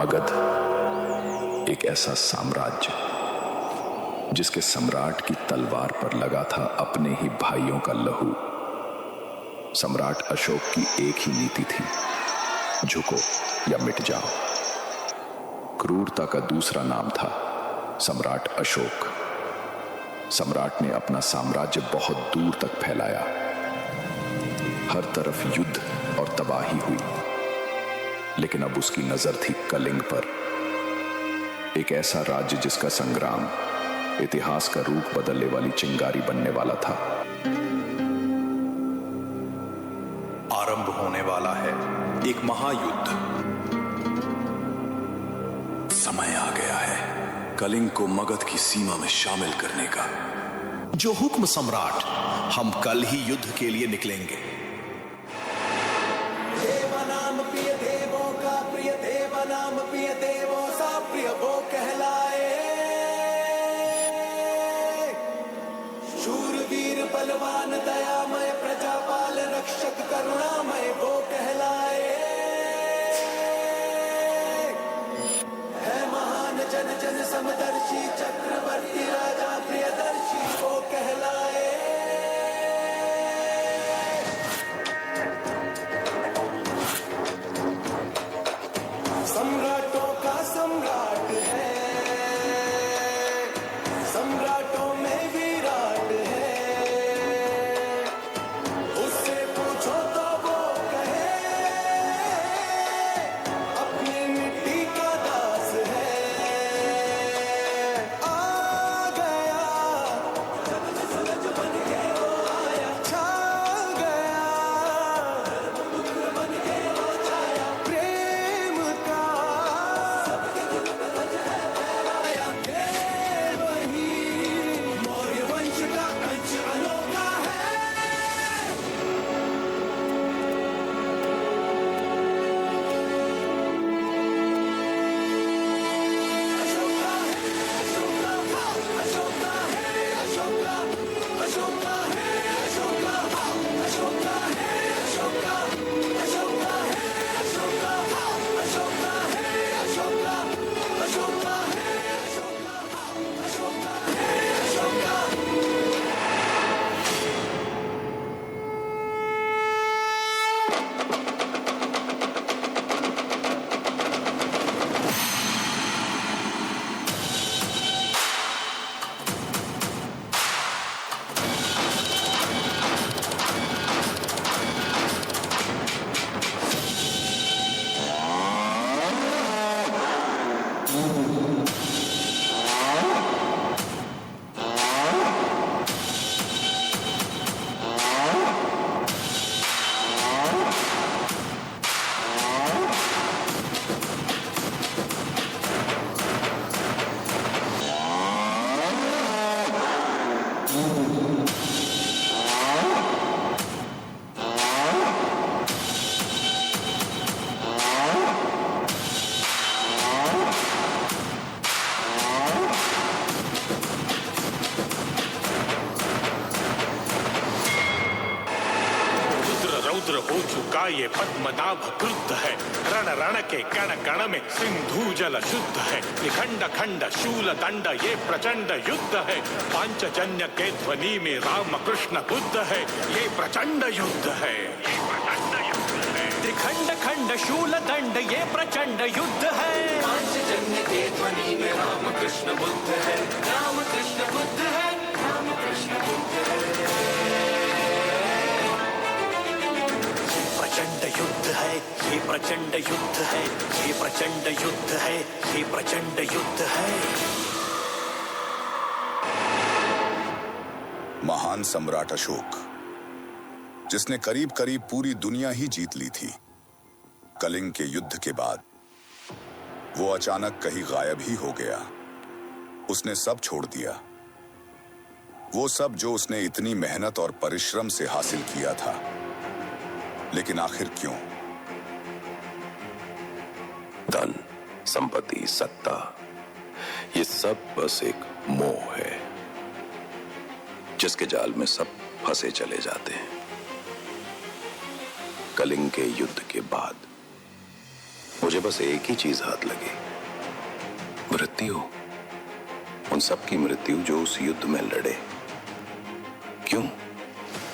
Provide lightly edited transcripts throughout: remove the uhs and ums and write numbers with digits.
मगध एक ऐसा साम्राज्य जिसके सम्राट की तलवार पर लगा था अपने ही भाइयों का लहू। सम्राट अशोक की एक ही नीति थी, झुको या मिट जाओ। क्रूरता का दूसरा नाम था सम्राट अशोक। सम्राट ने अपना साम्राज्य बहुत दूर तक फैलाया। हर तरफ युद्ध और तबाही हुई, लेकिन अब उसकी नजर थी कलिंग पर, एक ऐसा राज्य जिसका संग्राम इतिहास का रूप बदलने वाली चिंगारी बनने वाला था। आरंभ होने वाला है एक महायुद्ध। समय आ गया है कलिंग को मगध की सीमा में शामिल करने का। जो हुक्म सम्राट, हम कल ही युद्ध के लिए निकलेंगे। देवनाम प्रिय देवों का प्रिय देवनाम प्रिय देवों सा प्रिय वो कहलाए। शूरवीर बलवान दयामय प्रजापाल रक्षक करुणामय वो कहलाए। है महान जन जन समदर्शी चक्रवर्ती राजा प्रियदर्शी वो कहलाए। सम्राटों का सम्राट है, सम्राटों में विराट है। उससे पूछो तो वो कहे अपनी मिट्टी का दास है। आ गया सूरज बन के वो आया, छा गया बन के वो छाया। प्रेम का मौर्य वंश का अंश अनोखा है। अशोका है अशोका, अशोका है अशोका, अशोका है अशोका, अशोका है अशोका, अशोका है अशोका, अशोका है अशोका, अशोका है अशोका, अशोका है अशोका। रौद्र हो चुका ये पद्मनाभ क्रुद्ध है। रण रण के कण कण में सिंधु जल शुद्ध है। निखंड खंड शूल दंड ये प्रचंड युद्ध है। पांचजन्य के ध्वनि में राम कृष्ण बुद्ध है। ये प्रचंड युद्ध है, ये प्रचंड युद्ध है। त्रिखंड खंड शूल दंड ये प्रचंड युद्ध है। पांचजन्य के ध्वनि में राम कृष्ण बुद्ध है, राम कृष्ण बुद्ध है, राम कृष्ण बुद्ध है। प्रचंड युद्ध है, ये प्रचंड युद्ध है, ये प्रचंड युद्ध है, ये प्रचंड युद्ध है। महान सम्राट अशोक, जिसने करीब करीब पूरी दुनिया ही जीत ली थी, कलिंग के युद्ध के बाद वो अचानक कहीं गायब ही हो गया। उसने सब छोड़ दिया, वो सब जो उसने इतनी मेहनत और परिश्रम से हासिल किया था। लेकिन आखिर क्यों? धन, संपत्ति, सत्ता, ये सब बस एक मोह है जिसके जाल में सब फंसे चले जाते हैं। कलिंग के युद्ध के बाद मुझे बस एक ही चीज हाथ लगी, मृत्यु। उन सब की मृत्यु जो उस युद्ध में लड़े। क्यों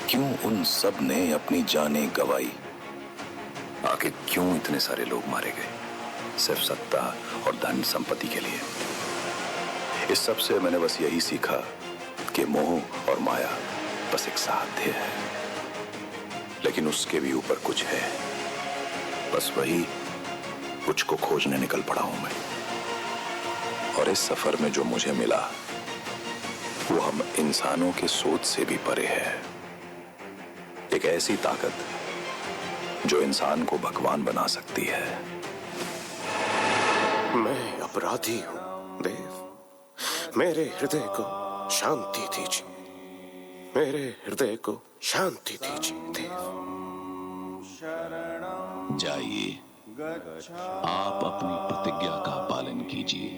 क्यों उन सब ने अपनी जानें गंवाई? आखिर क्यों इतने सारे लोग मारे गए? सिर्फ सत्ता और धन संपत्ति के लिए। इस सब से मैंने बस यही सीखा कि मोह और माया बस एक साध्य है, लेकिन उसके भी ऊपर कुछ है। बस वही कुछ को खोजने निकल पड़ा हूं मैं। और इस सफर में जो मुझे मिला वो हम इंसानों के सोच से भी परे है। एक ऐसी ताकत जो इंसान को भगवान बना सकती है। मैं अपराधी हूं देव, मेरे हृदय को शांति दीजिए, मेरे हृदय को शांति दीजिए देव। जाइए, आप अपनी प्रतिज्ञा का पालन कीजिए,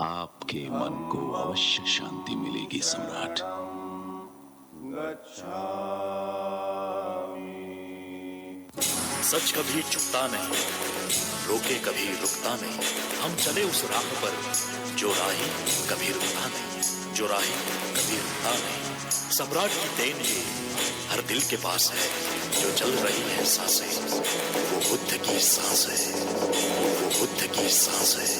आपके मन को अवश्य शांति मिलेगी सम्राट। सच कभी झुकता नहीं, रोके कभी रुकता नहीं। हम चले उस राह पर जो राही कभी रुकता नहीं, जो राही कभी रुकता नहीं। सम्राट की देन ये हर दिल के पास है, जो चल रही है सांसें, वो बुद्ध की सांस है, वो बुद्ध की सांस है।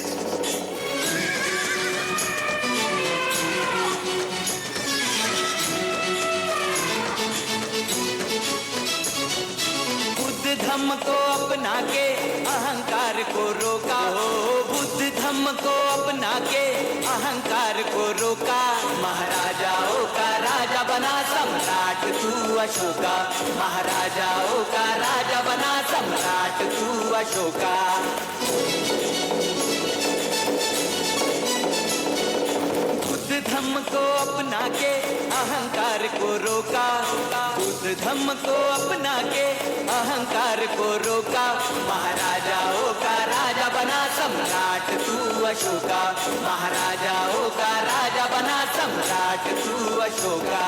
धम्म को अपना के अहंकार को रोका हो, बुद्ध धम्म को अपना के अहंकार को रोका। महाराजाओं का राजा बना सम्राट तू अशोका, महाराजाओं का राजा बना सम्राट तू अशोका। बुद्ध धम्म को अपना के अहंकार को रोका, बुद्ध धम्म को अपना के अहंकार को रोका। महाराजाओं का राजा बना सम्राट तू अशोका, महाराजाओं का राजा बना सम्राट तू अशोका।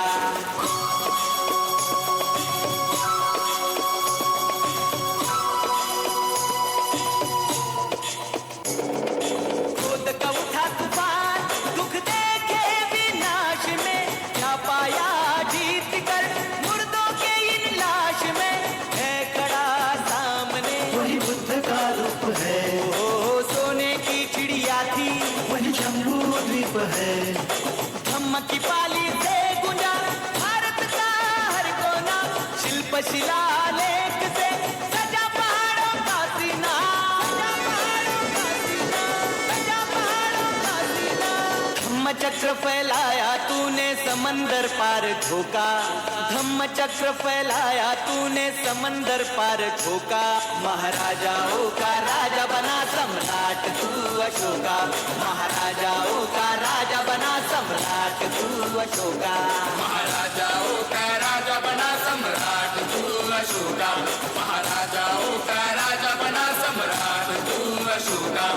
क्रोध का उठा तूफान, दुख देखे विनाश में, क्या पाया जीत कर मुर्दों के इन लाश में। है खड़ा सामने वही बुद्ध का रूप है, ओ सोने की चिड़िया थी वही जम्बू द्वीप है। धम्म की पाली से गुंजा भारत का हर कोना, शिल्प शिलालेख से सजा पहाड़ों का सीना, सजा पहाड़ों का सीना, सजा पहाड़ों का सीना। धम्म चक्र फैलाया तूने समंदर पार झोंका, धम्म चक्र फैलाया तूने समंदर पार झोंका। महाराजाओं का राजा बना सम्राट तू अशोका, महाराजाओं का राजा बना सम्राट तू अशोका। महाराजाओं का राजा बना सम्राट तू अशोका, महाराजाओं का राजा बना सम्राट तू अशोका।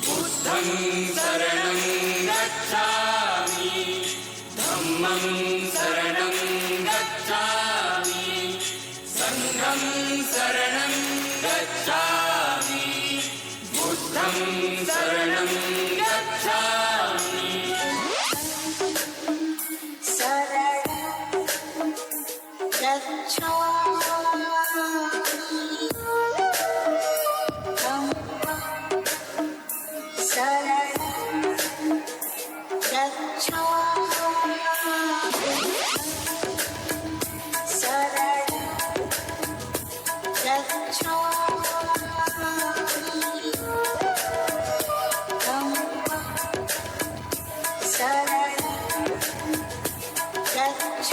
बुद्धं शरणं गच्छामि, धम्मं शरणं गच्छामि, संघं शरणं गच्छामि, बुद्धं शरणं गच्छामि। Let's